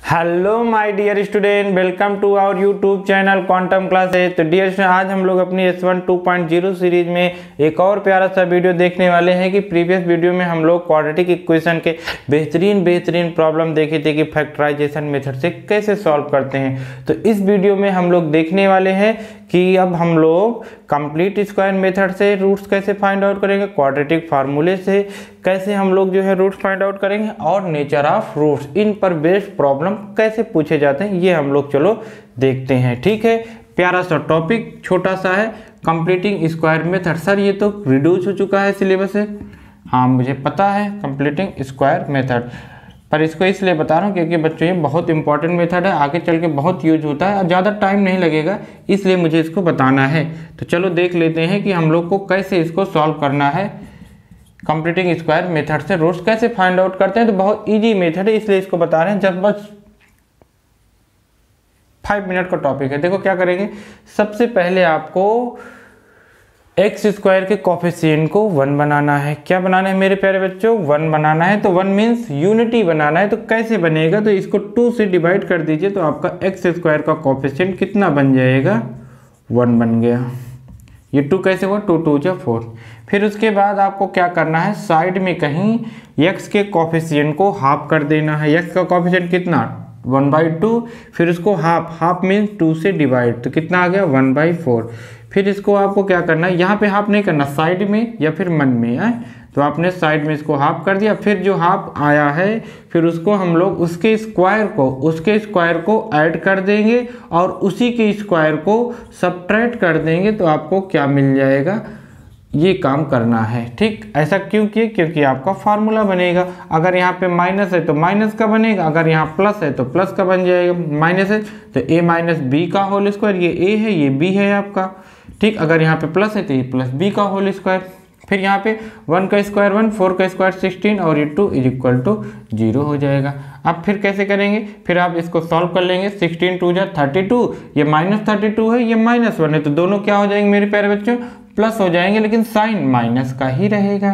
Hello my dear student, welcome to our YouTube channel quantum classes. तो dear student, आज हम लोग अपनी S1 2.0 सीरीज में एक और प्यारा सा वीडियो देखने वाले हैं कि प्रीवियस वीडियो में हम लोग क्वाड्रेटिक इक्वेशन के बेहतरीन प्रॉब्लम देखे थे कि फैक्टराइजेशन मेथड से कैसे सॉल्व करते हैं। तो इस वीडियो में हम लोग देखने वाले हैं कि अब हम लोग कंप्लीट स्क्वायर मेथड से रूट्स कैसे फाइंड आउट करेंगे, क्वाड्रेटिक फार्मूले से कैसे हम लोग जो है रूट्स फाइंड आउट करेंगे और नेचर ऑफ रूट्स, इन पर बेस्ड प्रॉब्लम कैसे पूछे जाते हैं ये हम लोग चलो देखते हैं। ठीक है, प्यारा सा टॉपिक छोटा सा है, कंप्लीटिंग स्क्वायर मेथड। सर ये तो रिड्यूस हो चुका है सिलेबस से, हाँ मुझे पता है कंप्लीटिंग स्क्वायर मेथड, पर इसको इसलिए बता रहा हूँ क्योंकि बच्चों ये बहुत इंपॉर्टेंट मेथड है, आगे चल के बहुत यूज होता है और ज़्यादा टाइम नहीं लगेगा, इसलिए मुझे इसको बताना है। तो चलो देख लेते हैं कि हम लोग को कैसे इसको सॉल्व करना है। कंप्लीटिंग स्क्वायर मेथड से रूट्स कैसे फाइंड आउट करते हैं, तो बहुत इजी मेथड है इसलिए इसको बता रहे हैं। जब बस 5 मिनट का टॉपिक है। देखो क्या करेंगे, सबसे पहले आपको एक्स स्क्वायर के कोफिशिएंट को 1 बनाना है। क्या बनाना है मेरे प्यारे बच्चों? 1 बनाना है। तो 1 मीन्स यूनिटी बनाना है। तो कैसे बनेगा, तो इसको 2 से डिवाइड कर दीजिए तो आपका एक्स स्क्वायर का कोफिशिएंट कितना बन जाएगा? 1 बन गया। ये 2 कैसे हुआ? 2 2 जा 4। फिर उसके बाद आपको क्या करना है, साइड में कहीं x के कोफिशिएंट को हाफ कर देना है। x का कोफिशिएंट कितना? 1/2। फिर उसको हाफ मीन्स 2 से डिवाइड, तो कितना आ गया? 1/4। फिर इसको आपको क्या करना है, यहाँ पे हाफ नहीं करना, साइड में या फिर मन में है, तो आपने साइड में इसको हाफ कर दिया। फिर जो हाफ आया है फिर उसको हम लोग उसके स्क्वायर को ऐड कर देंगे और उसी के स्क्वायर को सब्ट्रैक्ट कर देंगे, तो आपको क्या मिल जाएगा? ये काम करना है। ठीक, ऐसा क्यों किए? क्योंकि आपका फार्मूला बनेगा। अगर यहाँ पे माइनस है तो माइनस का बनेगा, अगर यहाँ प्लस है तो प्लस का बन जाएगा। माइनस है तो a माइनस बी का होल स्क्वायर, ये a है ये b है आपका। ठीक, अगर यहाँ पे प्लस है तो ये प्लस b का होल स्क्वायर। फिर यहाँ पे 1 का स्क्वायर 1, 4 का स्क्वायर 16 और ये 2 = 0 हो जाएगा। अब फिर कैसे करेंगे, फिर आप इसको सॉल्व कर लेंगे। 16 2 जा 32, ये -32 है, ये -1 है, तो दोनों क्या हो जाएंगे मेरे प्यारे बच्चों? प्लस हो जाएंगे, लेकिन साइन माइनस का ही रहेगा।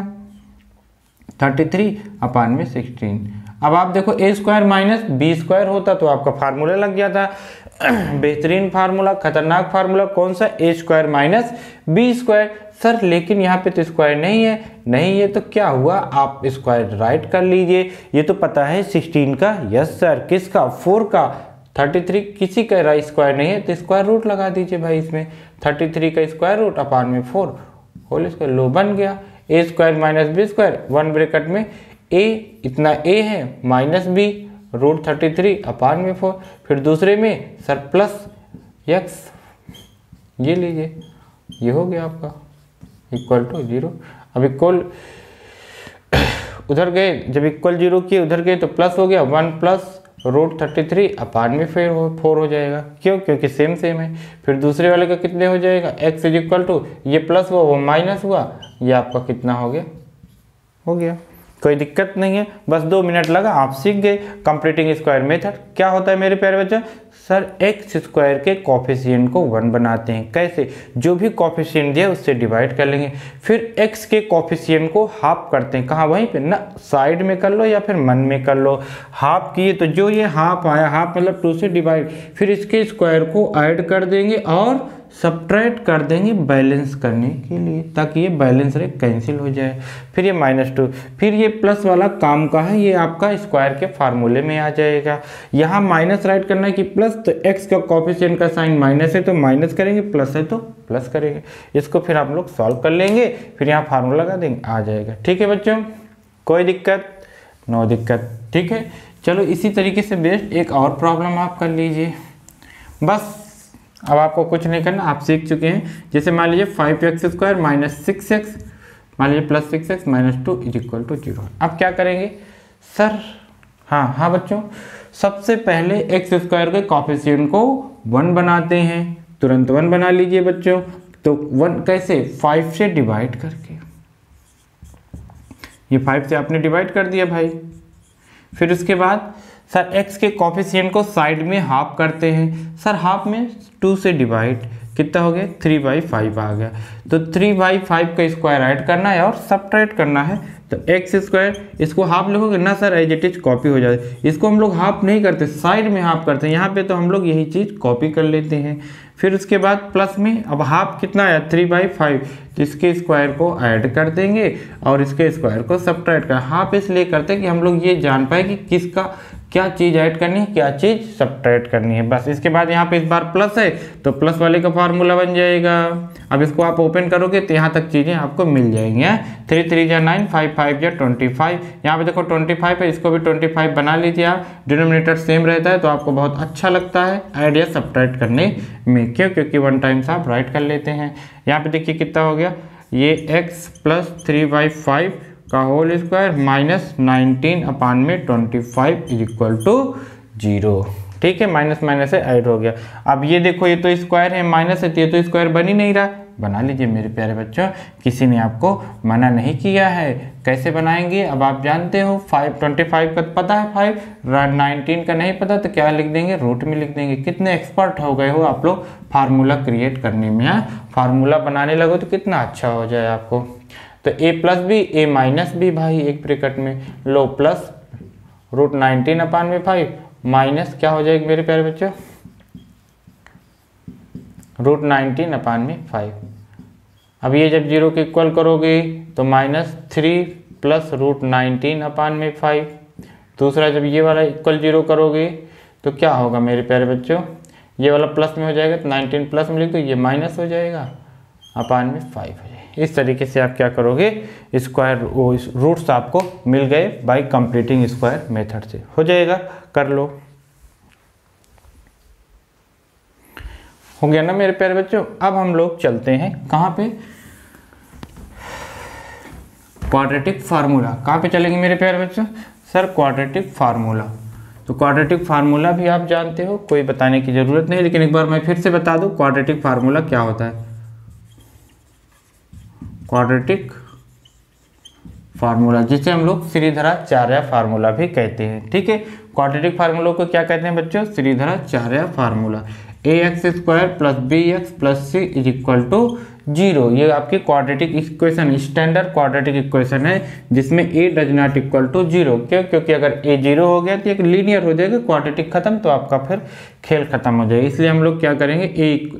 33/16। अब आप देखो a square minus B square होता तो आपका फार्मूला लग जाता। बेहतरीन फार्मूला, खतरनाक फार्मूला कौन सा? a square minus B square. Sir लेकिन यहाँ पे तो स्क्वायर नहीं है, तो क्या हुआ, आप स्क्वायर राइट कर लीजिए। ये तो पता है 16 का, यस सर, किसका? 4 का। 33 किसी का स्क्वायर नहीं है तो स्क्वायर रूट लगा दीजिए भाई इसमें। 33 का स्क्वायर रूट अपान में 4 होल स्क्वायर, लो बन गया। a square minus B square, 1 bracket में a, इतना a है माइनस b रूट 33 अपान में 4। फिर दूसरे में सर प्लस x, ये लीजिए, ये हो गया आपका =0। अब इक्वल उधर गए, जब इक्वल 0 किए उधर गए तो प्लस हो गया, 1 प्लस रूट 33 अपान में 4 हो जाएगा। क्यों? क्योंकि सेम है। फिर दूसरे वाले का कितने हो जाएगा? x = ये प्लस हुआ वो माइनस हुआ, ये आपका कितना हो गया? हो गया। कोई दिक्कत नहीं है, बस 2 मिनट लगा, आप सीख गए कंप्लीटिंग स्क्वायर मेथड। क्या होता है मेरे प्यारे बच्चों? सर एक्स स्क्वायर के कोफिशिएंट को 1 बनाते हैं। कैसे? जो भी कोफिशिएंट दिया उससे डिवाइड कर लेंगे, फिर x के कोफिशिएंट को हाफ करते हैं। कहाँ? वहीं पे ना, साइड में कर लो या फिर मन में कर लो। हाफ किए तो जो ये हाफ आया, हाफ मतलब 2 से डिवाइड, फिर इसके स्क्वायर को ऐड कर देंगे और सब्ट्रैक्ट कर देंगे बैलेंस करने के लिए, ताकि ये बैलेंस रेट कैंसिल हो जाए। फिर ये -2, फिर ये प्लस वाला काम का है, ये आपका स्क्वायर के फार्मूले में आ जाएगा। यहाँ माइनस राइट करना है कि प्लस, तो x का कोफिशिएंट का साइन माइनस है तो माइनस करेंगे, प्लस है तो प्लस करेंगे। इसको फिर आप लोग सॉल्व कर लेंगे, फिर यहाँ फार्मूला लगा देंगे, आ जाएगा। ठीक है बच्चों, कोई दिक्कत? नो दिक्कत। ठीक है, चलो इसी तरीके से बेस्ट एक और प्रॉब्लम आप कर लीजिए। बस अब आपको कुछ नहीं करना, आप सीख चुके हैं। जैसे मान लीजिए 5x² माइनस 6x, मान लीजिए प्लस 6x माइनस 2 = 0। अब क्या करेंगे सर? हाँ बच्चों, सबसे पहले एक्स स्क्वायर के कोफिशिएंट को 1 बनाते हैं। तुरंत 1 बना लीजिए बच्चों। तो 1 कैसे? 5 से डिवाइड करके, ये 5 से आपने डिवाइड कर दिया भाई। फिर उसके बाद सर x के कोफिशिएंट को साइड में हाफ करते हैं। सर हाफ में 2 से डिवाइड, कितना हो गया 3/5 आ गया। तो 3/5 का स्क्वायर ऐड करना है और सब्ट्रैक्ट करना है। तो एक्स स्क्वायर, इसको हाफ लिखोगे ना sir, as it is copy हो जाए। इसको हम लोग हाफ नहीं करते, साइड में हाफ करते हैं, यहाँ पे तो हम लोग यही चीज़ कॉपी कर लेते हैं। फिर उसके बाद प्लस में अब हाफ कितना आया 3/5, तो इसके स्क्वायर को ऐड कर देंगे और इसके स्क्वायर को सब्ट्रैक्ट कर। हाफ इसलिए करते हैं कि हम लोग ये जान पाए कि किसका क्या चीज़ ऐड करनी है, क्या चीज़ सब्ट्रैक्ट करनी है, बस। इसके बाद यहाँ पे इस बार प्लस है तो प्लस वाले का फार्मूला बन जाएगा। अब इसको आप ओपन करोगे तो यहाँ तक चीज़ें आपको मिल जाएंगी। 3 3 जा 9, 5 5 जा 25। यहाँ पे देखो 25 है, इसको भी 25 बना लीजिए आप। डिनोमिनेटर सेम रहता है तो आपको बहुत अच्छा लगता है ऐड या सब्ट्रैक्ट करने में, क्यों? क्योंकि 1 टाइम्स आप राइट कर लेते हैं। यहाँ पे देखिए कितना हो गया, ये x प्लस 3/5 का whole square minus 19/25 is equal to 0। ठीक है, माइनस माइनस से ऐड हो गया। अब ये देखो, ये तो स्क्वायर है, माइनस है तो ये तो स्क्वायर बन ही नहीं रहा। बना लीजिए मेरे प्यारे बच्चों, किसी ने आपको मना नहीं किया है। कैसे बनाएंगे अब आप जानते हो। 25 का पता है 5, 19 का नहीं पता तो क्या लिख देंगे, रूट में लिख देंगे। कितने एक्सपर्ट हो गए हो आप लोग फार्मूला क्रिएट करने में। फार्मूला बनाने लगो तो कितना अच्छा हो जाए आपको। तो a plus B a minus B भाई एक ब्रैकेट में लो, प्लस रूट 19/5 माइनस क्या हो जाएगी मेरे प्यारे बच्चों, रूट 19/5। अब ये जब 0 के इक्वल करोगे तो -3 प्लस रूट 19/5। दूसरा जब ये वाला इक्वल 0 करोगे तो क्या होगा मेरे प्यारे बच्चों, ये वाला प्लस में हो जाएगा तो 19 प्लस में लिख दो, ये माइनस हो जाएगा /5 हो जाएगा। इस तरीके से आप क्या करोगे, स्क्वायर वो रूट्स आपको मिल गए बाय कंप्लीटिंग स्क्वायर मेथड से। हो जाएगा, कर लो। हो गया ना मेरे प्यारे बच्चों। अब हम लोग चलते हैं कहाँ पे, क्वाड्रेटिक फार्मूला। कहाँ पे चलेंगे मेरे प्यारे बच्चों, सर क्वाड्रेटिक फार्मूला। तो क्वाड्रेटिक फार्मूला भी आप जानते हो, कोई बताने की ज़रूरत नहीं, लेकिन एक बार मैं फिर से बता दूं क्वाड्रेटिक फार्मूला क्या होता है। क्वाड्रेटिक फार्मूला जिसे हम लोग श्रीधराचार्य फार्मूला भी कहते हैं। ठीक है, क्वाड्रेटिक फार्मूला को क्या कहते हैं बच्चों, Shridharacharya formula. ax² plus bx plus c is equal to 0। ये आपकी quadratic equation, standard quadratic equation है जिसमें a does not equal to 0। क्यों? क्योंकि अगर a 0 हो गया तो एक लीनियर हो जाएगा, क्वाड्रेटिक खत्म, तो आपका फिर खेल खत्म हो जाएगा। इसलिए हम लोग क्या करेंगे,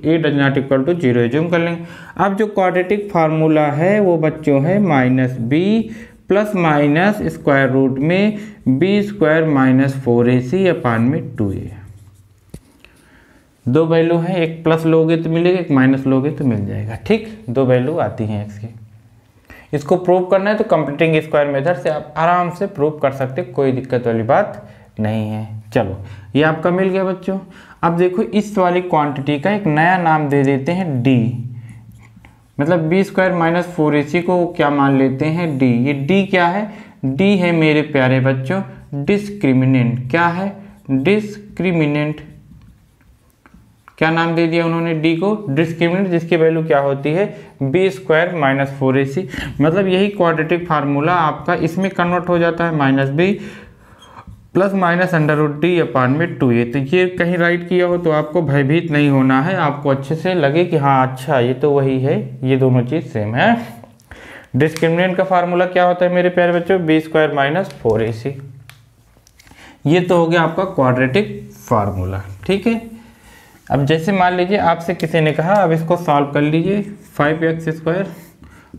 a does not equal to 0 zoom कर लेंगे। अब जो क्वाड्रेटिक फार्मूला है वो बच्चों है -b plus minus square root में b² माइनस 4ac/2a। दो वैल्यू है, एक प्लस लोगे तो मिलेगा, एक माइनस लोगे तो मिल जाएगा। ठीक, दो वैल्यू आती हैं एक्स की। इसको प्रूव करना है तो कंप्लीटिंग स्क्वायर मेथड से आप आराम से प्रूव कर सकते, कोई दिक्कत वाली बात नहीं है। चलो, ये आपका मिल गया बच्चों। अब देखो, इस वाली क्वांटिटी का एक नया नाम दे देते हैं डी, मतलब b² माइनस 4ac को क्या मान लेते हैं, डी। ये डी क्या है, डी है मेरे प्यारे बच्चों डिस्क्रिमिनेंट। क्या है, डिस्क्रिमिनेंट। क्या नाम दे दिया उन्होंने डी को, डिस्क्रिमिनेंट, जिसकी वैल्यू क्या होती है b² माइनस 4ac। मतलब यही क्वाड्रेटिक फार्मूला आपका इसमें कन्वर्ट हो जाता है, -b प्लस माइनस √d/2a। तो ये कहीं राइट किया हो तो आपको भयभीत नहीं होना है, आपको अच्छे से लगे कि हाँ अच्छा ये तो वही है, ये दोनों चीज़ सेम है। डिस्क्रिमिनेंट का फार्मूला क्या होता है मेरे प्यारे बच्चों, b² माइनस 4ac। ये तो हो गया आपका क्वाड्रेटिक फार्मूला। ठीक है, अब जैसे मान लीजिए आपसे किसी ने कहा अब इसको सॉल्व कर लीजिए, 5x²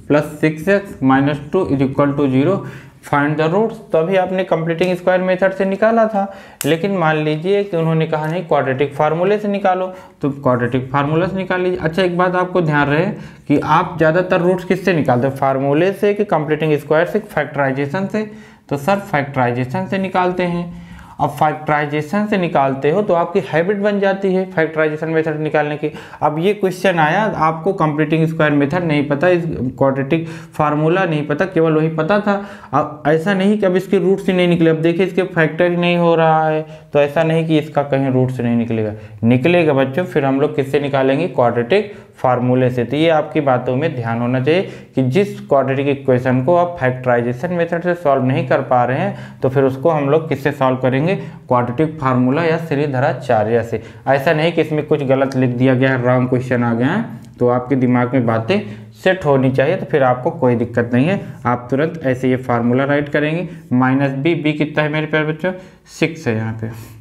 plus 6x minus 2 is equal to 0, find the roots. तो अभी आपने कंप्लीटिंग स्क्वायर मेथड से निकाला था, लेकिन मान लीजिए कि उन्होंने कहा नहीं क्वाड्रेटिक फार्मूले से निकालो, तो क्वाड्रेटिक फार्मूला से निकाल लीजिए। अच्छा, एक बात आपको ध्यान रहे कि आप ज़्यादातर रूट्स किससे निकालते हो, फार्मूले से कि कंप्लीटिंग स्क्वायर से, फैक्टराइजेशन से। तो सर फैक्टराइजेशन से निकालते हैं। अब फैक्टराइजेशन से निकालते हो तो आपकी हैबिट बन जाती है फैक्टराइजेशन मेथड निकालने की। अब ये क्वेश्चन आया, आपको कंप्लीटिंग स्क्वायर मेथड नहीं पता, इस क्वाड्रेटिक फार्मूला नहीं पता, केवल वही पता था। अब ऐसा नहीं कि अब इसके रूट से नहीं निकले, अब देखिए इसके फैक्टर ही नहीं हो रहा है, तो ऐसा नहीं कि इसका कहीं रूट से नहीं निकलेगा, निकलेगा बच्चों। फिर हम लोग किससे निकालेंगे, क्वाड्रेटिक फार्मूले से। तो ये आपकी बातों में ध्यान होना चाहिए कि जिस क्वाड्रेटिक इक्वेशन को आप फैक्टराइजेशन मेथड से सॉल्व नहीं कर पा रहे हैं तो फिर उसको हम लोग किससे सॉल्व करेंगे, क्वाड्रेटिक फार्मूला या श्रीधराचार्य से। ऐसा नहीं कि इसमें कुछ गलत लिख दिया गया है, रॉन्ग क्वेश्चन आ गया है, तो आपके दिमाग में बातें सेट होनी चाहिए, तो फिर आपको कोई दिक्कत नहीं है। आप तुरंत ऐसे ये फार्मूला राइट करेंगे, माइनस बी कितना है मेरे प्यारे बच्चों, 6 है यहाँ पे,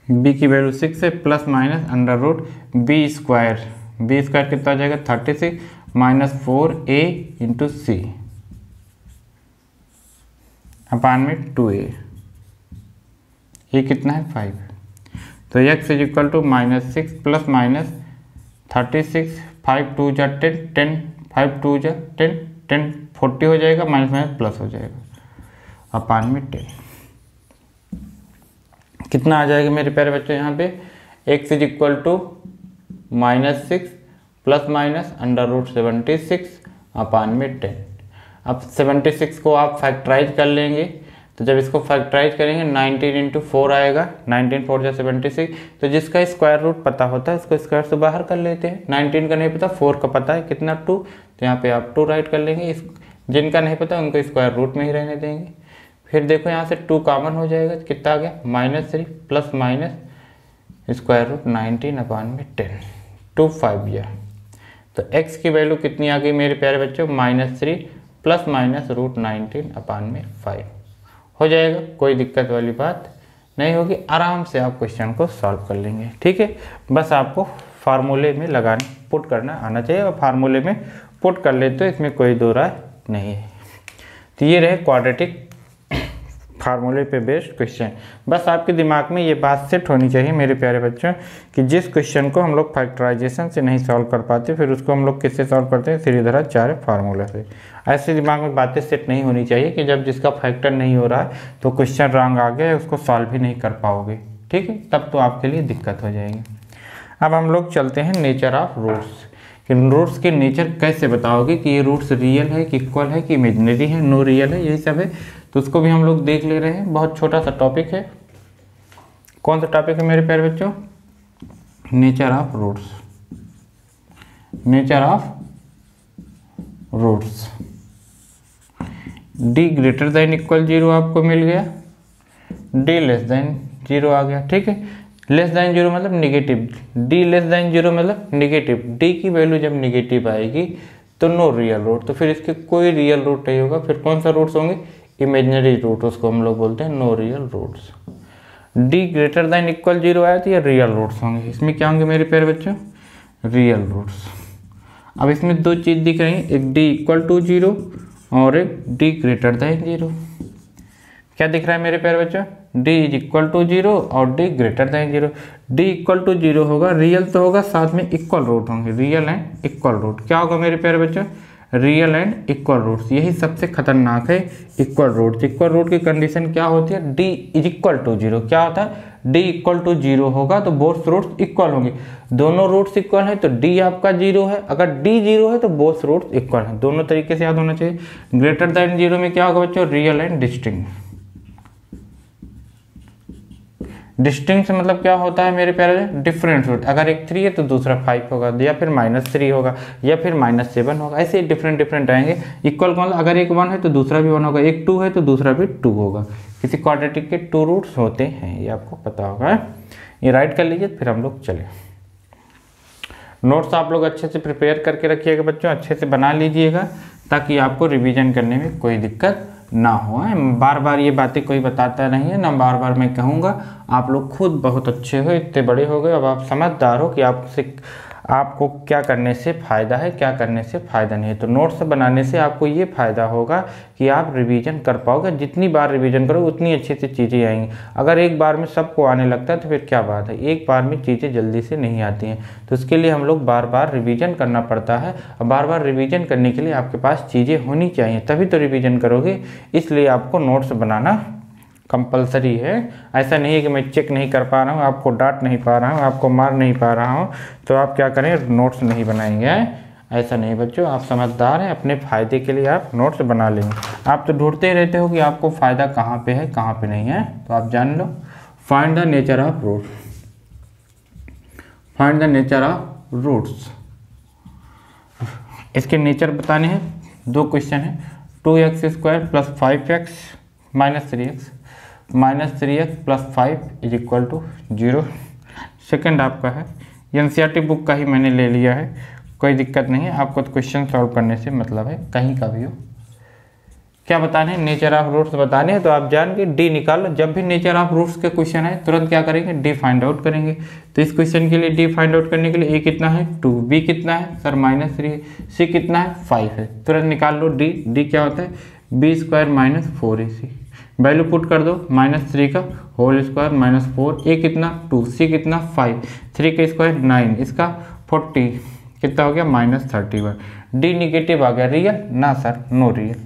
b की वैल्यू 6 है, plus minus under root B square कितना आ जाएगा 36 माइनस 4a इंटू सी अपान में 2a, ये कितना है 5। तो x is equal to -6 plus minus 36, 5 2 जा 10, 10 5 2 जा 10, 10 40 हो जाएगा, माइनस माइनस प्लस हो जाएगा अपान में 10। कितना आ जाएगा मेरे प्यारे बच्चों यहाँ पे, x is equal to -6 plus minus under root 76 upon में 10। अब 76 को आप फैक्टराइज कर लेंगे, तो जब इसको फैक्टराइज करेंगे 19 इंटू 4 आएगा, 19 4 जा 76। तो जिसका स्क्वायर रूट पता होता है उसको स्क्वायर से बाहर कर लेते हैं। 19 का नहीं पता, 4 का पता है कितना 2, तो यहाँ पे आप 2 राइट कर लेंगे। जिनका नहीं पता उनको स्क्वायर रूट में ही रहने देंगे। फिर देखो यहाँ से 2 कॉमन हो जाएगा, कितना आ गया -3 प्लस माइनस स्क्वायर रूट 19 अपान में 10, 2 5 या। तो x की वैल्यू कितनी आ गई मेरे प्यारे बच्चों, -3 प्लस माइनस रूट 19 अपान में 5 हो जाएगा। कोई दिक्कत वाली बात नहीं होगी, आराम से आप क्वेश्चन को सॉल्व कर लेंगे। ठीक है, बस आपको फार्मूले में लगाने पुट करना आना चाहिए, और फार्मूले में पुट कर ले तो इसमें कोई दो राय नहीं है। तो ये रहे क्वाड्रेटिक फार्मूले पे बेस्ड क्वेश्चन। बस आपके दिमाग में ये बात सेट होनी चाहिए मेरे प्यारे बच्चों कि जिस क्वेश्चन को हम लोग फैक्टराइजेशन से नहीं सॉल्व कर पाते फिर उसको हम लोग किससे सॉल्व करते हैं, श्रीधराचार्य फार्मूला से। ऐसे दिमाग में बातें सेट नहीं होनी चाहिए कि जब जिसका फैक्टर नहीं हो रहा है तो क्वेश्चन रॉन्ग आ गया, उसको सॉल्व ही नहीं कर पाओगे। ठीक है, तब तो आपके लिए दिक्कत हो जाएगी। अब हम लोग चलते हैं नेचर ऑफ रूट्स, कि रूट्स के नेचर कैसे बताओगे कि ये रूट्स रियल है कि इक्वल है कि इमेजिनरी है, नो रियल है, यही सब है। तो उसको भी हम लोग देख ले रहे हैं। बहुत छोटा सा टॉपिक है। कौन सा टॉपिक है मेरे प्यारे बच्चों, nature of roots. Nature of roots, d greater than equal 0 आपको मिल गया, d लेस देन 0 आ गया। ठीक है, लेस देन 0 मतलब निगेटिव, d लेस देन 0 मतलब निगेटिव। d की वैल्यू जब निगेटिव आएगी तो नो रियल रूट, तो फिर इसके कोई रियल रूट नहीं होगा। फिर कौन सा रूट्स होंगे, इमेजिनरी रूट, उसको हम लोग बोलते हैं no real roots. d greater than equal 0 आया तो ये रियल रूट्स होंगे। इसमें क्या होंगे मेरे प्यारे बच्चों, रियल रूट्स। अब इसमें दो चीज़ दिख रही हैं, एक d इक्वल टू 0 और एक d ग्रेटर देन 0। क्या दिख रहा है मेरे प्यारे बच्चों, d इज इक्वल टू 0 और d greater than 0। d equal to 0 होगा, रियल तो होगा, साथ में इक्वल रूट होंगे, रियल एंड इक्वल रूट। क्या होगा मेरे प्यारे बच्चों, रियल एंड इक्वल रूट्स। यही सबसे खतरनाक है, इक्वल रूट्स। इक्वल रूट की कंडीशन क्या होती है, d इज इक्वल टू 0। क्या होता है, d इक्वल टू 0 होगा तो बोथ रूट्स इक्वल होंगे। दोनों रूट्स इक्वल है तो d आपका 0 है, अगर d 0 है तो बोथ रूट्स इक्वल है। दोनों तरीके से याद होना चाहिए। ग्रेटर देन 0 में क्या होगा बच्चों, रियल एंड डिस्टिंक्ट। डिस्टिंक्ट मतलब क्या होता है मेरे प्यारे, डिफरेंट रूट। अगर एक 3 है तो दूसरा 5 होगा, या फिर -3 होगा, या फिर -7 होगा, ऐसे डिफरेंट डिफरेंट आएंगे। इक्वल मतलब अगर एक 1 है तो दूसरा भी 1 होगा, एक 2 है तो दूसरा भी 2 होगा। किसी क्वाड्रेटिक के 2 रूट्स होते हैं, ये आपको पता होगा। ये राइट कर लीजिए, फिर हम लोग चले। नोट्स आप लोग अच्छे से प्रिपेयर करके रखिएगा बच्चों, अच्छे से बना लीजिएगा ताकि आपको रिवीजन करने में कोई दिक्कत ना हो। बार बार ये बातें कोई बताता नहीं है ना, बार बार मैं कहूँगा। आप लोग खुद बहुत अच्छे हो, इतने बड़े हो गए, अब आप समझदार हो कि आपको क्या करने से फ़ायदा है, क्या करने से फ़ायदा नहीं है। तो नोट्स बनाने से आपको ये फ़ायदा होगा कि आप रिवीजन कर पाओगे। जितनी बार रिवीजन करोगे उतनी अच्छी से चीज़ें आएंगी। अगर एक बार में सबको आने लगता है तो फिर क्या बात है, एक बार में चीज़ें जल्दी से नहीं आती हैं। तो उसके लिए हम लोग बार बार रिवीजन करना पड़ता है, और बार बार रिवीजन करने के लिए आपके पास चीज़ें होनी चाहिए, तभी तो रिवीजन करोगे। इसलिए आपको नोट्स बनाना कंपलसरी है। ऐसा नहीं है कि मैं चेक नहीं कर पा रहा हूँ, आपको डांट नहीं पा रहा हूँ, आपको मार नहीं पा रहा हूँ तो आप क्या करें, नोट्स नहीं बनाएंगे। ऐसा नहीं बच्चों, आप समझदार हैं, अपने फ़ायदे के लिए आप नोट्स बना लेंगे। आप तो ढूंढते ही रहते हो कि आपको फ़ायदा कहाँ पे है कहाँ पे नहीं है, तो आप जान लो। Find the nature of root. Find the nature of roots. इसके नेचर बताने हैं, 2 क्वेश्चन है। 2x² plus 5x minus 3x plus 5 is equal to 0। Second आपका है, एनसीईआरटी बुक का ही मैंने ले लिया है, कोई दिक्कत नहीं है, आपको तो क्वेश्चन सॉल्व करने से मतलब है, कहीं का भी हो। क्या बताने हैं, नेचर ऑफ रूट्स बताने हैं, तो आप जान के डी निकाल लो। जब भी नेचर ऑफ रूट्स के क्वेश्चन है तुरंत क्या करेंगे, डी फाइंड आउट करेंगे। तो इस क्वेश्चन के लिए डी फाइंड आउट करने के लिए ए कितना है 2, बी कितना है सर -3 है, सी कितना है 5 है, तुरंत निकाल लो डी। डी क्या होता है b² minus 4ac, value put कर दो -3 का होल स्क्वायर माइनस 4, ए कितना 2, सी कितना 5, 3 का स्क्वायर 9, इसका 40 कितना हो गया -31। डी निगेटिव आ गया, रियल ना सर, नो रियल।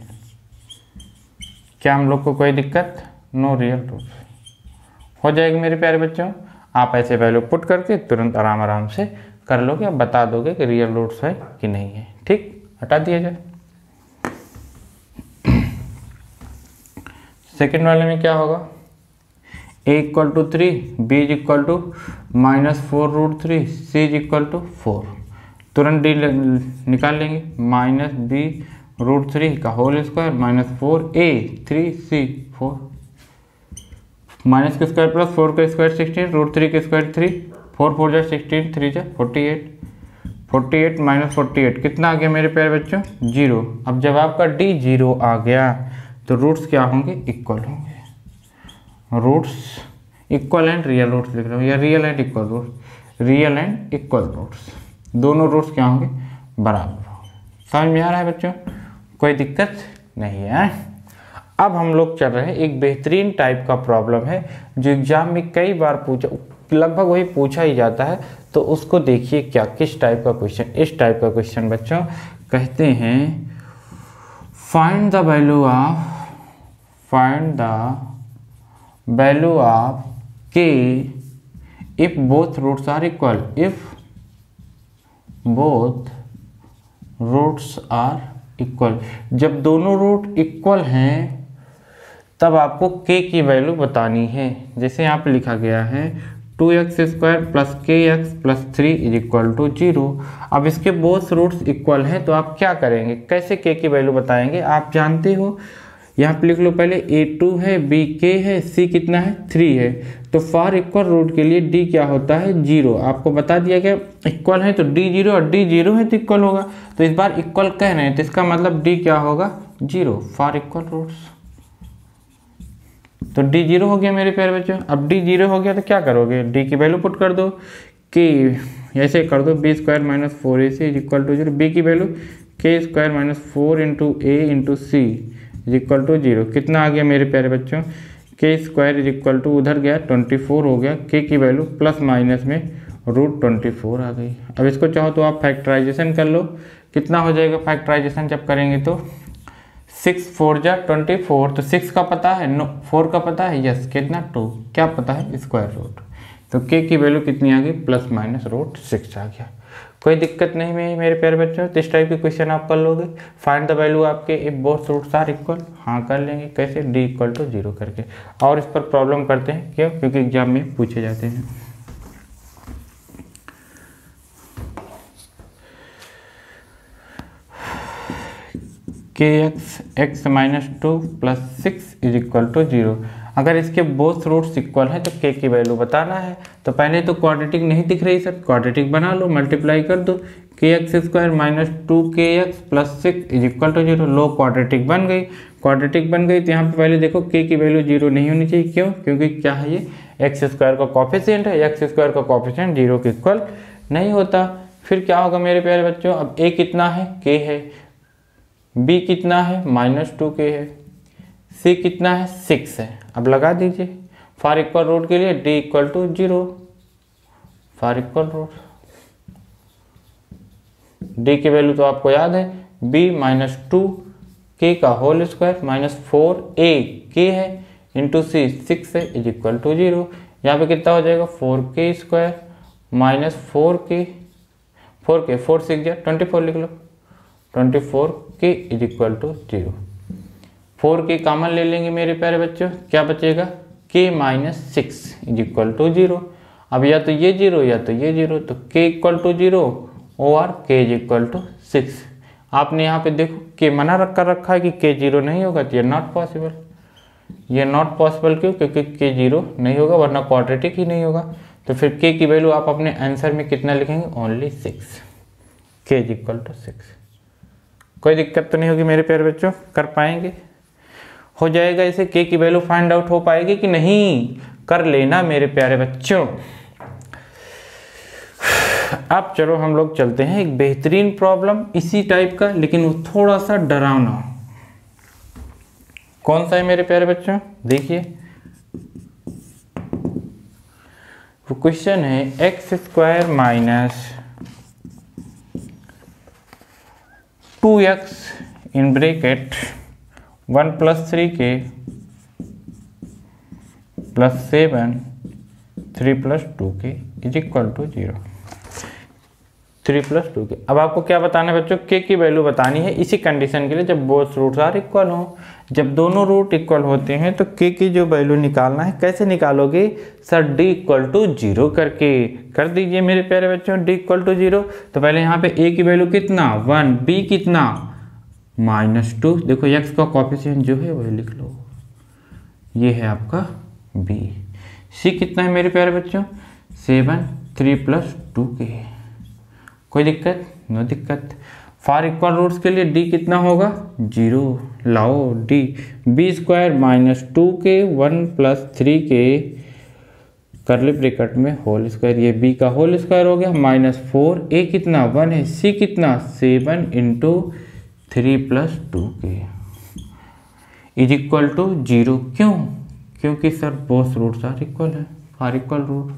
क्या हम लोग को कोई दिक्कत, नो रियल रूट्स हो जाएगी मेरे प्यारे बच्चों। आप ऐसे वैल्यू पुट करके तुरंत आराम से कर लोगे, आप बता दोगे कि रियल रूट्स है कि नहीं है। ठीक, हटा दिया जाए। सेकेंड वाले में क्या होगा, a = 3, b = -4√3, c = 4। तुरंत डी निकाल लेंगे, -b√3 का whole square -4a 3c 4, minus का स्क्वायर प्लस 4 का स्क्वायर 16, √3 का स्क्वायर 3, 4 4 जा 16, 3 जा 48, 48 -48 कितना आ गया मेरे प्यारे बच्चों 0। अब जब आपका डी 0 आ गया तो रूट्स क्या होंगे, इक्वल होंगे। Roots equal and real roots लिख रहा हूँ, या real and equal roots, real and equal roots, दोनों रूट्स क्या होंगे, बराबर होंगे। समझ में आ रहा है बच्चों, कोई दिक्कत नहीं है। अब हम लोग चल रहे हैं, एक बेहतरीन टाइप का प्रॉब्लम है जो एग्जाम में कई बार पूछा, लगभग वही पूछा ही जाता है, तो उसको देखिए क्या, किस टाइप का क्वेश्चन। इस टाइप का क्वेश्चन बच्चों कहते हैं find the value of k if both roots are equal, if both roots are equal। जब दोनों रूट इक्वल हैं तब आपको k की वैल्यू बतानी है। जैसे यहाँ पे लिखा गया है 2x² प्लस kx प्लस 3 = 0। अब इसके बोथ रूट्स इक्वल हैं तो आप क्या करेंगे, कैसे k की वैल्यू बताएंगे, आप जानते हो। यहाँ पे लिख लो पहले a2 है, b k है, c कितना है 3 है। तो फॉर इक्वल रूट के लिए d क्या होता है 0। आपको बता दिया गया इक्वल है तो d 0, और d 0 है तो इक्वल होगा। तो इस बार इक्वल कह रहे हैं तो इसका मतलब d क्या होगा 0 फॉर इक्वल रूट्स। तो d 0 हो गया मेरे प्यारे बच्चों। अब d 0 हो गया तो क्या करोगे, d की वैल्यू पुट कर दो, k ऐसे कर दो b² - 4ac = 0, b की वैल्यू k² - 4 × a × c = 0। कितना आ गया मेरे प्यारे बच्चों, k² उधर गया 24 हो गया, k की वैल्यू प्लस माइनस में √24 आ गई। अब इसको चाहो तो आप फैक्टराइजेशन कर लो, कितना हो जाएगा फैक्टराइजेशन जब करेंगे तो 6 4 जा 24, तो 6 का पता है, 4 का पता है, यस कितना 2, क्या पता है स्क्वायर रूट। तो k की वैल्यू कितनी आ गई प्लस माइनस √6 आ गया। कोई दिक्कत नहीं है मेरे प्यारे बच्चों, तो इस टाइप के क्वेश्चन आप कर लोगे। फाइंड द वैल्यू आपके if both roots are equal, हाँ कर लेंगे, कैसे d = 0 करके। और इस पर प्रॉब्लम करते हैं, क्यों, क्योंकि एग्जाम में पूछे जाते हैं। kx x - 2 + 6 = 0। अगर इसके बोथ रूट्स इक्वल हैं तो k की वैल्यू बताना है। तो पहले तो क्वाड्रेटिक नहीं दिख रही सर, क्वाड्रेटिक बना लो, मल्टीप्लाई कर दो, kx² - 2kx + 6 = 0। लो क्वाड्रेटिक बन गई, क्वाड्रेटिक बन गई तो यहाँ पे पहले देखो k की वैल्यू 0 नहीं होनी चाहिए, क्यों, क्योंकि क्या है ये x² का कॉफिशिएंट है, x² का कॉफिशिएंट 0 के इक्वल नहीं होता। फिर क्या होगा मेरे प्यारे बच्चों, अब a कितना है k है, b कितना है -2k है, c कितना है 6 है। अब लगा दीजिए फॉर इक्वल रूट के लिए d = 0 for equal root. d की वैल्यू तो आपको याद है b - 2k का होल स्क्वायर -4a k है इंटू c 6 है = 0। यहाँ पे कितना हो जाएगा 4k² - 4k 4 6 जा 24 लिख लो, 24k = 0। 4k कॉमन ले लेंगे मेरे प्यारे बच्चों, क्या बचेगा k - 6 = 0। अब या तो ये 0 या तो ये 0, तो k इक्वल टू 0 और k इज इक्वल टू 6। आपने यहाँ पे देखो k मना कर रखा है कि k 0 नहीं होगा, तो ये नॉट पॉसिबल। ये नॉट पॉसिबल क्यों? क्योंकि k 0 नहीं होगा, वरना क्वाड्रेटिक ही नहीं होगा। तो फिर k की वैल्यू आप अपने आंसर में कितना लिखेंगे? Only 6, k is equal to 6। कोई दिक्कत तो नहीं होगी मेरे प्यारे बच्चों? कर पाएंगे? हो जाएगा इसे? k की वैल्यू फाइंड आउट हो पाएगी कि नहीं? कर लेना मेरे प्यारे बच्चों। अब चलो हम लोग चलते हैं एक बेहतरीन प्रॉब्लम इसी टाइप का, लेकिन वो थोड़ा सा डरावना। कौन सा है मेरे प्यारे बच्चों? देखिए, वो क्वेश्चन है x² minus 2x in bracket 1 + 3k + 7 3 + 2k is equal to 0। 3 + 2k। अब आपको क्या बताना है बच्चों? k की वैल्यू बतानी है इसी कंडीशन के लिए, जब बोथ रूट्स आर इक्वल हो। जब दोनों रूट इक्वल होते हैं तो k की जो वैल्यू निकालना है, कैसे निकालोगे सर? d इक्वल टू 0 करके। कर दीजिए मेरे प्यारे बच्चों, d इक्वल टू 0। तो पहले यहाँ पे a की वैल्यू कितना? 1, b कितना? -2। देखो x का कोएफिशिएंट जो है वही लिख लो, ये है आपका b। c कितना है मेरे प्यारे बच्चों? 7, 3 + 2k। कोई दिक्कत? नो दिक्कत। फॉर इक्वल रूट्स के लिए d कितना होगा? 0। लाओ d, b² minus 2k 1 + 3k करली ब्रैकेट में होल स्क्वायर, ये b का होल स्क्वायर हो गया, -4। a कितना? 1 है। c कितना? 7 × 3 + 2k इज इक्वल टू 0। क्यों? क्योंकि sir both roots are equal है। फॉर इक्वल रूट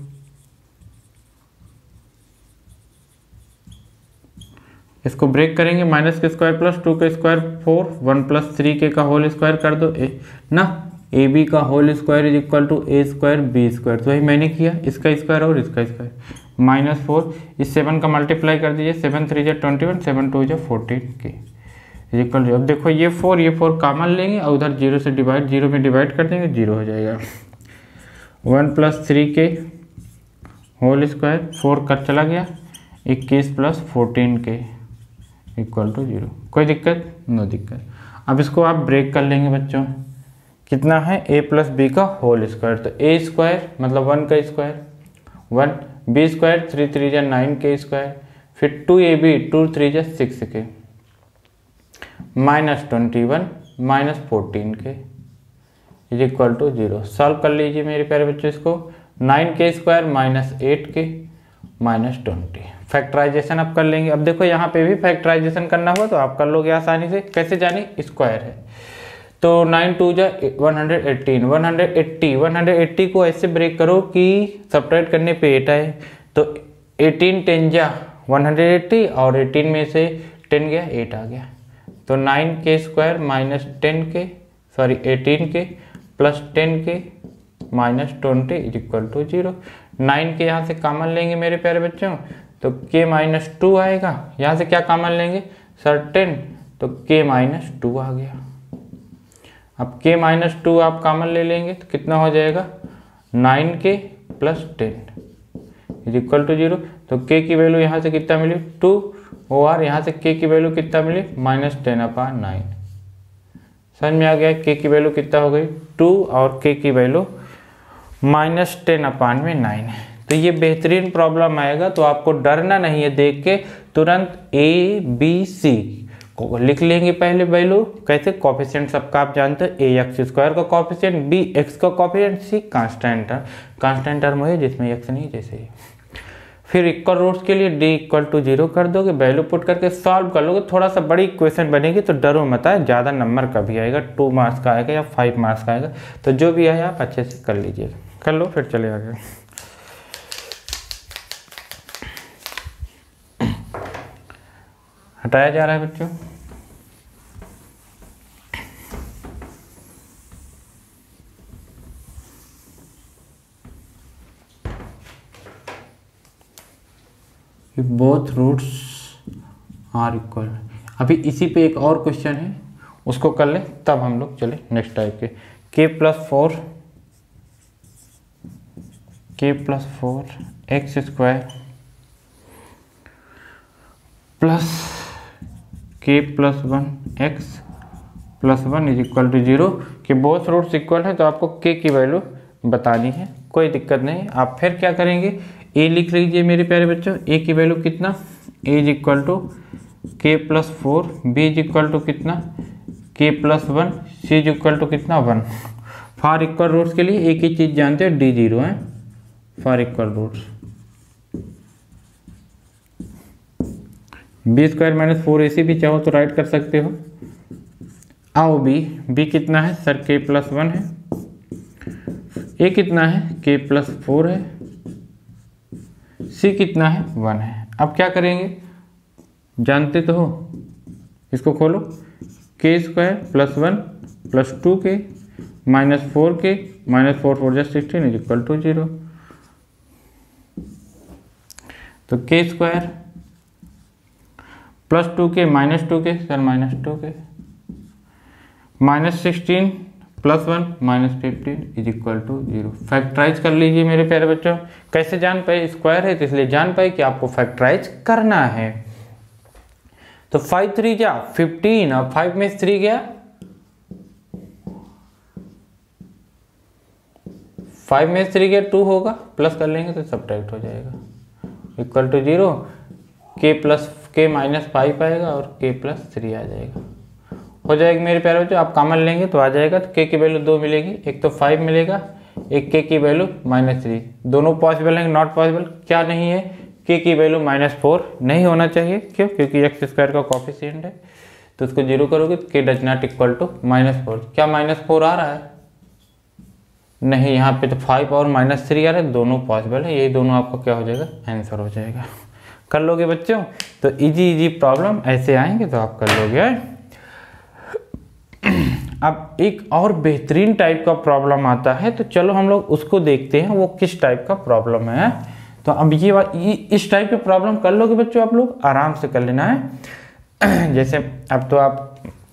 इसको ब्रेक करेंगे, -k² + 2k² 4, 1 + 3k का होल स्क्वायर कर दो ना। ab का whole square is equal to a² b²। तो वही मैंने किया, इसका स्क्वायर और इसका स्क्वायर। -4 इस 7 का मल्टीप्लाई कर दीजिए, 7 × 3 = 21, 7 × 2 = 14k इज इक्वल टू। अब देखो ये 4 कॉमन लेंगे और उधर 0 से डिवाइड, 0 में डिवाइड कर देंगे, 0 हो जाएगा। 1 + 3k होल स्क्वायर 4 कट चला गया, 21 + 14k इक्वल टू 0। कोई दिक्कत? नो दिक्कत। अब इसको आप ब्रेक कर लेंगे बच्चों। कितना है? a + b का होल स्क्वायर, तो a² मतलब 1 का स्क्वायर 1, b² 3 × 3 = 9k², फिर 2ab 2 × 3 = 6k -21 -14k is equal to 0। Solve कर लीजिए मेरे प्यारे बच्चों इसको। 9k² - 8k -20। फैक्टराइजेशन आप कर लेंगे। अब देखो यहाँ पे भी फैक्टराइजेशन करना होगा तो आप कर लोगे आसानी से। कैसे जानी? स्क्वायर है तो 9 × 2 = 118, 180 को ऐसे ब्रेक करो कि सब्ट्रैक्ट करने पे 8 आए, तो 18 × 10 = 180 और 18 में से 10 गया, 8 आ गया। तो 9k² - 10k, sorry 18k + 10k -20 is equal to 0। 9 के यहाँ से कॉमन लेंगे मेरे प्यारे बच्चों, तो k - 2 आएगा। यहाँ से क्या कॉमन लेंगे सर? 10, तो k - 2 आ गया। अब k - 2 आप कॉमन ले लेंगे तो कितना हो जाएगा? 9k + 10 is equal to 0। तो k की वैल्यू यहाँ से कितना मिली? 2, और यहाँ से k की वैल्यू कितना मिली? -10/9। समझ में आ गया? k की वैल्यू कितना हो गई? 2 और k की वैल्यू -10/9। तो ये बेहतरीन प्रॉब्लम आएगा, तो आपको डरना नहीं है। देख के तुरंत a b c को लिख लेंगे पहले वैल्यू। कैसे? कोफिशिएंट सबका आप जानते हैं, ax² का कोफिशिएंट, b x का कोफिशिएंट, c कांस्टेंट टर्म है जिसमें x नहीं, जैसे फिर इक्वल रूट्स के लिए d इक्वल टू 0 कर दोगे, वैल्यू पुट करके सॉल्व कर लोगे। थोड़ा सा बड़ी इक्वेशन बनेगी, तो डरो मत है, ज़्यादा नंबर का भी आएगा, 2 मार्क्स का आएगा या 5 मार्क्स का आएगा। तो जो भी आए आप अच्छे से कर लीजिएगा। कर लो फिर चले आगे। हटाया जा रहा है बच्चों। Both roots are equal. अभी इसी पे एक और क्वेश्चन है, उसको कर ले तब हम लोग चले नेक्स्ट टाइप के। k + 4 k plus 4x² plus k plus 1x+1 is equal to 0 कि बोथ रूट्स इक्वल है, तो आपको k की वैल्यू बतानी है, कोई दिक्कत नहीं। आप फिर क्या करेंगे, a लिख लीजिए मेरे प्यारे बच्चों। a की वैल्यू कितना, a is equal to k plus 4, b is equal to कितना k plus 1, c is equal to कितना 1। फॉर इक्वल रूट्स के लिए एक ही चीज़ जानते हैं, d0 है for equal roots. b² minus 4ac भी चाहो तो राइट कर सकते हो। आओ b कितना है सर, k प्लस 1 है, a कितना है k प्लस 4 है, c कितना है 1 है। अब क्या करेंगे, जानते तो हो, इसको खोलो, k² plus 1 plus 2k minus 4k minus 4 4 जा 16 इज इक्वल टू 0। तो k² plus 2k minus 2k sir minus 2k minus 16 plus 1 minus 15 is equal to 0। Factorise कर लीजिए मेरे प्यारे बच्चों। कैसे जान पाए, स्क्वायर है तो इसलिए जान पाए कि आपको फैक्टराइज करना है। तो 5 3 जा 15 और 5 में 3 गया, 5 में 3 गया 2 होगा, प्लस कर लेंगे तो सब्ट्रैक्ट हो जाएगा इक्वल टू 0। k माइनस 5 आएगा और k प्लस 3 आ जाएगा, हो जाएगा मेरे प्यारे बच्चों। आप कॉमन लेंगे तो आ जाएगा, तो k की वैल्यू 2 मिलेगी, एक तो 5 मिलेगा, एक k की वैल्यू -3, दोनों पॉसिबल है, नॉट पॉसिबल क्या नहीं है, k की वैल्यू -4 नहीं होना चाहिए, क्यों, क्योंकि x² का कॉफिशिएंट है, तो उसको 0 करोगे तो k does not equal to -4। क्या -4 आ रहा है, नहीं, यहाँ पे तो 5 और -3 आ रहा है, दोनों पॉसिबल है, यही दोनों आपका क्या हो जाएगा, आंसर हो जाएगा। कर लोगे बच्चों, तो इजी प्रॉब्लम ऐसे आएंगे तो आप कर लोगे। अब एक और बेहतरीन टाइप का प्रॉब्लम आता है, तो चलो हम लोग उसको देखते हैं वो किस टाइप का प्रॉब्लम है। तो अब ये इस टाइप के प्रॉब्लम कर लोगे बच्चों, आप लोग आराम से कर लेना है। जैसे अब तो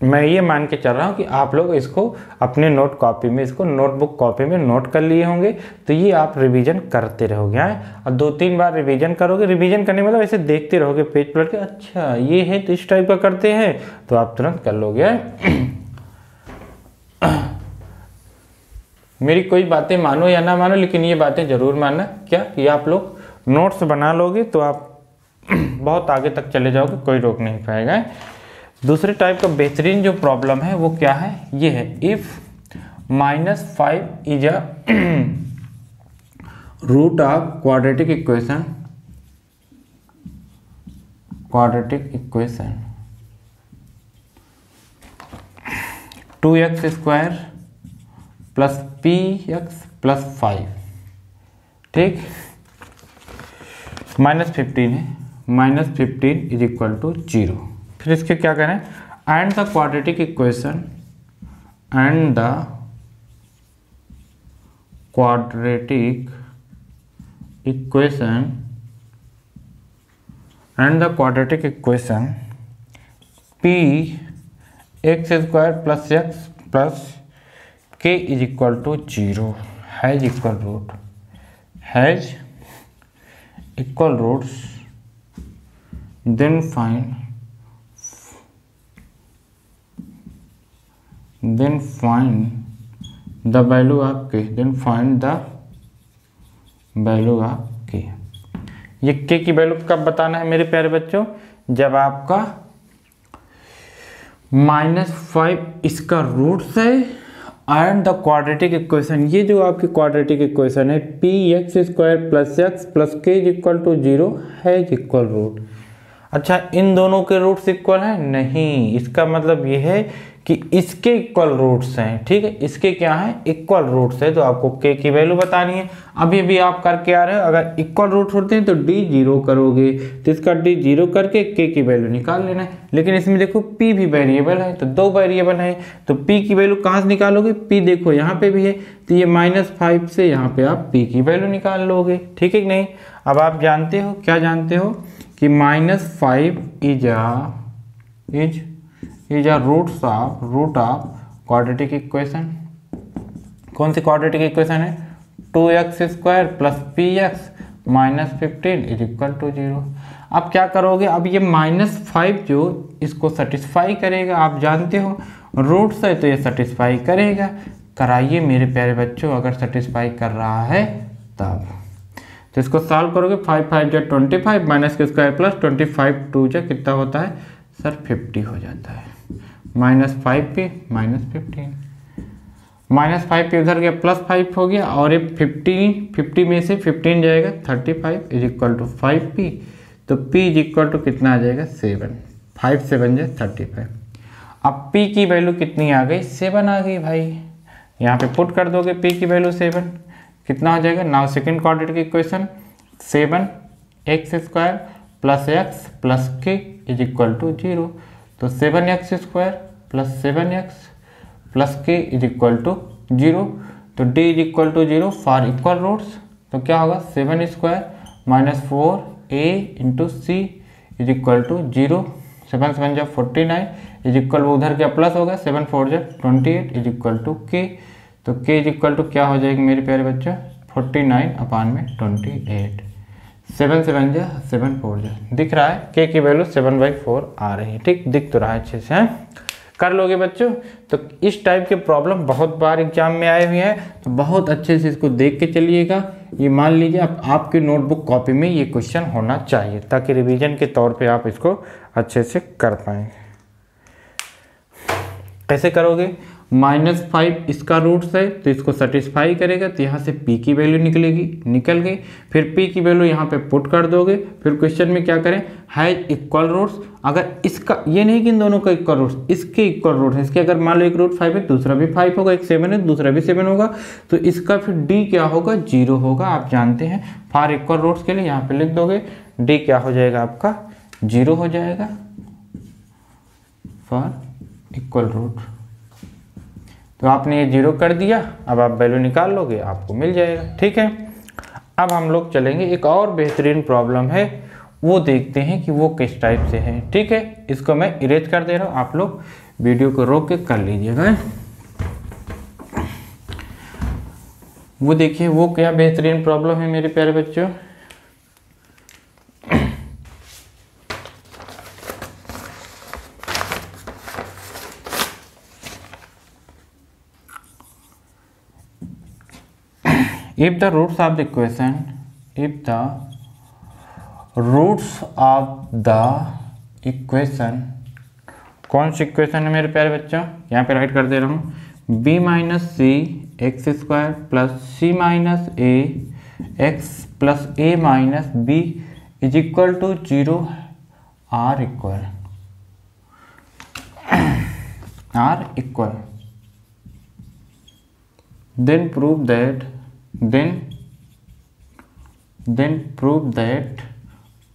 मैं ये मान के चल रहा हूँ कि आप लोग इसको अपने नोट कॉपी में, इसको नोटबुक कॉपी में नोट कर लिए होंगे, तो ये आप रिवीजन करते रहोगे और 2-3 बार रिवीजन करोगे। रिवीजन करने मतलब ऐसे देखते रहोगे पेज पलट के, अच्छा ये है तो इस टाइप का करते हैं, तो आप तुरंत कर लोगे। मेरी कोई बातें मानो या ना मानो, लेकिन ये बातें जरूर मानना, क्या कि आप लोग नोट्स बना लोगे तो आप बहुत आगे तक चले जाओगे, कोई रोक नहीं पाएगा। दूसरे टाइप का बेहतरीन जो प्रॉब्लम है वो क्या है, ये है, if -5 is a root of quadratic equation 2x² plus px plus 5, ठीक, -15 है, -15 इज इक्वल टू 0। फिर इसके क्या करें, and the quadratic equation px² plus x plus k is equal to 0 has equal roots, then find the value of k, ये k की वैल्यू कब बताना है मेरे प्यारे बच्चों, जब आपका -5 इसका रूट्स है एंड द क्वाड्रेटिक इक्वेशन, ये जो आपकी क्वाड्रेटिक इक्वेशन है px² plus x plus k is equal to 0 है इक्वल रूट। अच्छा, इन दोनों के रूट्स इक्वल हैं, नहीं, इसका मतलब ये है कि इसके इक्वल रूट्स हैं, ठीक है, इसके क्या है, इक्वल रूट्स है, तो आपको k की वैल्यू बतानी है। अभी भी आप करके आ रहे हो, अगर इक्वल रूट होते हैं तो d0 करोगे, तो इसका d0 करके k की वैल्यू निकाल लेना है। लेकिन इसमें देखो p भी वेरिएबल है, तो 2 वेरिएबल है, तो p की वैल्यू कहाँ से निकालोगे, p देखो यहाँ पे भी है, तो ये -5 से यहाँ पे आप p की वैल्यू निकाल लोगे, ठीक है कि नहीं। अब आप जानते हो, क्या जानते हो कि -5 is a root of quadratic equation. कौन सी क्वाड्रेटिक इक्वेशन है, 2x² plus px minus 15 is equal to 0। अब क्या करोगे, अब ये -5 जो इसको सेटिस्फाई करेगा, आप जानते हो रूट्स है तो ये सेटिस्फाई करेगा। कराइए मेरे प्यारे बच्चों, अगर सेटिस्फाई कर रहा है तब तो इसको सॉल्व करोगे। 5 5 जो 25 माइनस के स्क्वायर प्लस 25 2 जो कितना होता है सर 50 हो जाता है। -5 पे -15 -5 पे उधर गया +5 हो गया और ये 50 में से 15 जाएगा 35 इज इक्वल टू 5p। तो p इज इक्वल टू कितना आ जाएगा 7। 5 7 जाए 35। अब p की वैल्यू कितनी आ गई 7 आ गई भाई। यहाँ पे पुट कर दोगे p की वैल्यू 7 कितना हो जाएगा। नाउ सेकंड क्वाड्रेटिक की equation 7x² plus x plus k is equal to 0। तो 7x² plus 7x plus k is equal to 0। तो d is equal to 0 for equal roots. तो क्या होगा 7² minus 4a into C is equal to 0। 7 7 जब 49 is equal उधर क्या plus होगा 7 4 जब 28 इज इक्वल टू k। तो k इज इक्वल टू क्या हो जाएगी मेरे प्यारे बच्चों 49/28। 7 7 जा 7 4 जा दिख रहा है k की वैल्यू 7/4 आ रही है। ठीक दिख तो रहा है अच्छे से है। कर लोगे बच्चों। तो इस टाइप के प्रॉब्लम बहुत बार एग्जाम में आए हुए हैं, तो बहुत अच्छे से इसको देख के चलिएगा। ये मान लीजिए आपकी नोटबुक कॉपी में ये क्वेश्चन होना चाहिए ताकि रिवीजन के तौर पे आप इसको अच्छे से कर पाएंगे। कैसे करोगे, -5 इसका रूट्स है तो इसको सेटिस्फाई करेगा, तो यहाँ से p की वैल्यू निकलेगी, निकल गई। फिर p की वैल्यू यहाँ पे पुट कर दोगे। फिर क्वेश्चन में क्या करें, हैज इक्वल रूट्स। अगर इसका ये नहीं कि इन दोनों का इक्वल रूट्स, इसके इक्वल रूट्स, इसके अगर मान लो एक रूट 5 है दूसरा भी 5 होगा, एक 7 है दूसरा भी 7 होगा, तो इसका फिर d क्या होगा 0 होगा। आप जानते हैं फॉर इक्वल रूट्स के लिए यहाँ पे लिख दोगे d क्या हो जाएगा आपका 0 हो जाएगा फॉर इक्वल रूट। तो आपने ये 0 कर दिया, अब आप वैल्यू निकाल लोगे आपको मिल जाएगा। ठीक है, अब हम लोग चलेंगे एक और बेहतरीन प्रॉब्लम है, वो देखते हैं कि वो किस टाइप से है। ठीक है, इसको मैं इरेज कर दे रहा हूँ, आप लोग वीडियो को रोक के कर लीजिएगा। वो देखिए वो क्या बेहतरीन प्रॉब्लम है मेरे प्यारे बच्चों। If the roots of the equation, if the roots of the equation, कौन सी इक्वेशन है मेरे प्यारे बच्चों, यहाँ पे राइट कर दे रहा हूँ, b minus C x square plus C minus A x plus A minus B is equal to 0 are equal, then prove that then prove that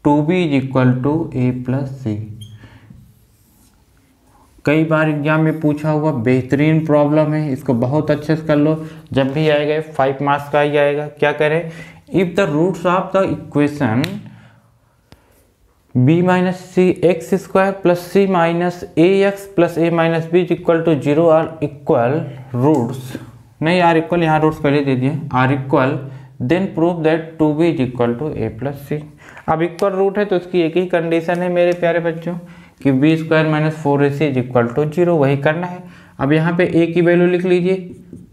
2b is equal to a plus c। कई बार exam में पूछा हुआ बेहतरीन problem है, इसको बहुत अच्छे से कर लो। जब भी आएगा 5 मार्क्स का ही आएगा। क्या करें, if the roots of the equation b minus C x square plus C minus A x plus A minus B is equal to 0 are equal roots, नहीं आर इक्वल यहाँ रूट्स पहले दे दिए, are equal, then prove that 2b is equal to a plus C. अब equal root है तो इसकी एक ही कंडीशन है मेरे प्यारे बच्चों कि b square minus 4ac is equal to 0, वही करना है। अब यहाँ पे a की वैल्यू लिख लीजिए,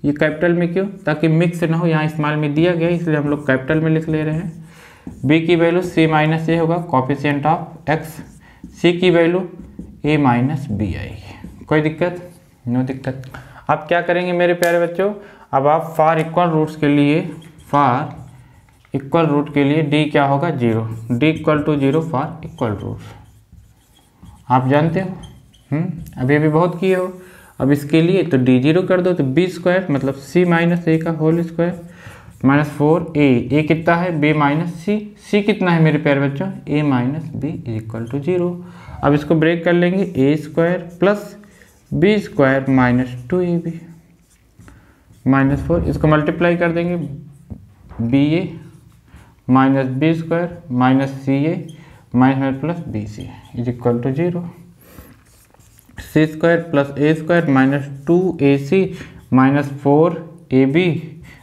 ये कैपिटल में क्यों, ताकि मिक्स ना हो, यहाँ स्मॉल में दिया गया इसलिए हम लोग कैपिटल में लिख ले रहे हैं। b की वैल्यू c माइनस ए होगा, कॉफिशिएंट ऑफ x, c की वैल्यू a माइनस बी आएगी। कोई दिक्कत, नो दिक्कत। अब क्या करेंगे मेरे प्यारे बच्चों, अब आप फॉर इक्वल रूट्स के लिए, फॉर इक्वल रूट के लिए d क्या होगा 0, d equal to 0 for equal roots, आप जानते हो अभी अभी बहुत किए हो। अब इसके लिए तो d 0 कर दो, तो b स्क्वायर मतलब c माइनस ए का होल स्क्वायर माइनस 4a, कितना है b माइनस c कितना है मेरे प्यारे बच्चों a minus b is equal to 0। अब इसको ब्रेक कर लेंगे, a square plus b square minus 2ab minus 4, इसको मल्टीप्लाई कर देंगे, ba minus B square minus c a minus plus b c is equal to 0, c square plus a square minus 2ac minus 4ab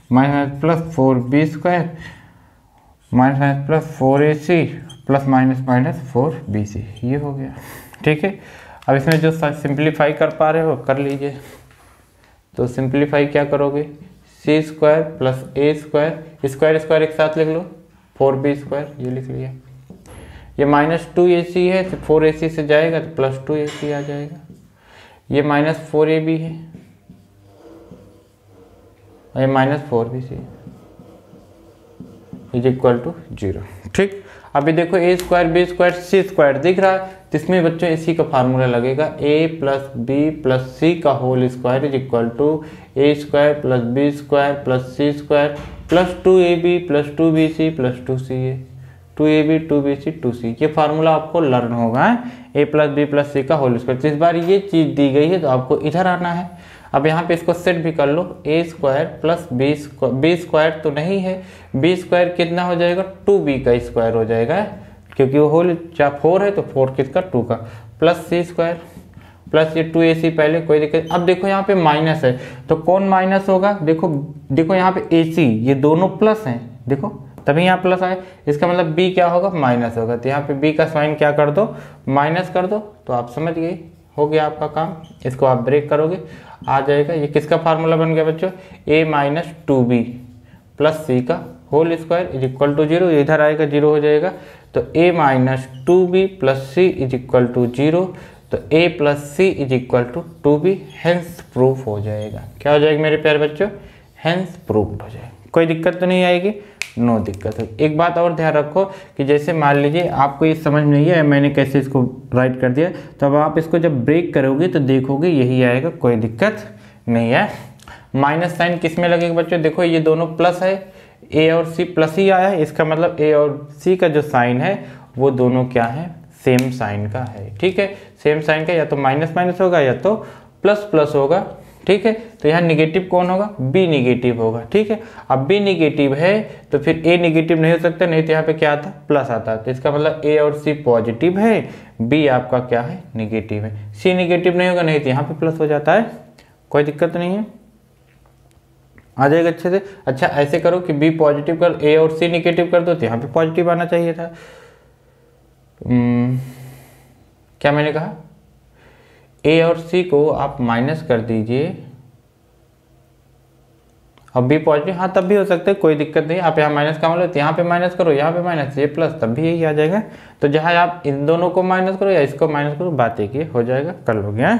minus plus 4b² minus plus 4ac plus minus minus 4bc, ये हो गया। ठीक है, अब इसमें जो simplify कर पा रहे हो कर लीजिए। तो सिंप्लीफाई क्या करोगे, c² plus a² square square एक साथ लिख लो, 4b², ये लिख लिया। ये माइनस 2ac है तो 4ac से जाएगा तो प्लस 2ac आ जाएगा। ये माइनस 4ab है और ये minus 4bc is equal to 0। ठीक, अभी देखो a² b² c² दिख रहा है, तो इसमें बच्चों इसी का फार्मूला लगेगा, a plus b plus c का whole square is equal to a² plus b² plus c² plus 2ab plus 2bc plus 2ca, 2ab 2bc 2c। ये फार्मूला आपको लर्न होगा, a plus b plus c का whole square. तो इस बार ये चीज़ दी गई है तो आपको इधर आना है। अब यहाँ पे इसको सेट भी कर लो, a² प्लस b² तो नहीं है, b² कितना हो जाएगा, 2b का स्क्वायर हो जाएगा, क्योंकि वो होल 4 है तो 4 किसका, 2 का, प्लस c² प्लस ये 2ac पहले, कोई दिक्कत। अब देखो यहाँ पे माइनस है तो कौन माइनस होगा, देखो यहाँ पे ac ये दोनों प्लस हैं, देखो तभी यहाँ प्लस आए, इसका मतलब b क्या होगा, माइनस होगा। तो यहाँ पे b का साइन क्या कर दो, माइनस कर दो। तो आप समझ गए, हो गया आपका काम। इसको आप ब्रेक करोगे, आ जाएगा। ये किसका फार्मूला बन गया बच्चों, a minus 2b plus c का whole square is equal to 0, इधर आएगा 0 हो जाएगा। तो a minus 2b plus c is equal to 0, तो a plus c is equal to 2b, hence proof हो जाएगा। क्या हो जाएगा मेरे प्यारे बच्चों, हेंस प्रूफ हो जाएगा। कोई दिक्कत तो नहीं आएगी, नो दिक्कत है। एक बात और ध्यान रखो कि जैसे मान लीजिए आपको ये समझ नहीं है मैंने कैसे इसको राइट कर दिया, तो अब आप इसको जब ब्रेक करोगे तो देखोगे यही आएगा, कोई दिक्कत नहीं है। माइनस साइन किस में लगेगा बच्चों, देखो ये दोनों प्लस है, a और c प्लस ही आया है, इसका मतलब a और c का जो साइन है वो दोनों क्या है, सेम साइन का है। ठीक है, सेम साइन का या तो माइनस माइनस होगा या तो प्लस प्लस होगा। ठीक है, तो यहाँ निगेटिव कौन होगा, b निगेटिव होगा। ठीक है, अब b निगेटिव है तो फिर a निगेटिव नहीं हो सकता, नहीं तो यहाँ पे क्या आता, प्लस आता। तो इसका मतलब a और c पॉजिटिव है, b आपका क्या है, निगेटिव है। c निगेटिव नहीं होगा, नहीं तो यहाँ पे प्लस हो जाता है, कोई दिक्कत नहीं है, आ जाएगा अच्छे से। अच्छा ऐसे करो कि b पॉजिटिव कर, a और c निगेटिव कर दो, तो यहाँ पे पॉजिटिव आना चाहिए था। क्या मैंने कहा, a और c को आप माइनस कर दीजिए और b पॉजिटिव, हाँ तब भी हो सकता है, कोई दिक्कत नहीं। आप यहाँ माइनस का मतलब यहाँ पे माइनस करो, यहाँ पे माइनस, ये प्लस, तब भी यही आ जाएगा। तो जहाँ आप इन दोनों को माइनस करो या इसको माइनस करो, बात एक ही हो जाएगा, कर लोगे।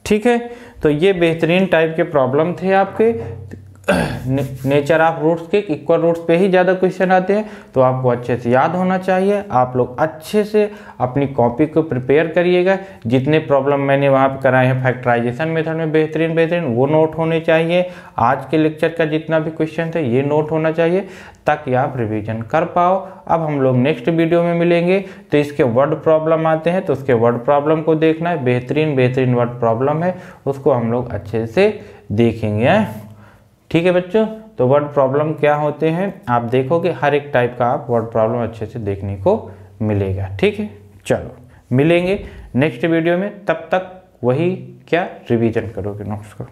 ठीक है, तो ये बेहतरीन टाइप के प्रॉब्लम थे आपके नेचर ऑफ रूट्स के। इक्वल रूट्स पे ही ज़्यादा क्वेश्चन आते हैं, तो आपको अच्छे से याद होना चाहिए। आप लोग अच्छे से अपनी कॉपी को प्रिपेयर करिएगा। जितने प्रॉब्लम मैंने वहाँ पे कराए हैं फैक्टराइजेशन मेथड में बेहतरीन वो नोट होने चाहिए। आज के लेक्चर का जितना भी क्वेश्चन था ये नोट होना चाहिए, ताकि आप रिवीजन कर पाओ। अब हम लोग नेक्स्ट वीडियो में मिलेंगे, तो इसके वर्ड प्रॉब्लम आते हैं, तो उसके वर्ड प्रॉब्लम को देखना है। बेहतरीन वर्ड प्रॉब्लम है, उसको हम लोग अच्छे से देखेंगे। ठीक है बच्चों, तो वर्ड प्रॉब्लम क्या होते हैं आप देखोगे, हर एक टाइप का आप वर्ड प्रॉब्लम अच्छे से देखने को मिलेगा। ठीक है, चलो मिलेंगे नेक्स्ट वीडियो में, तब तक वही क्या रिवीजन करोगे नोट्स को।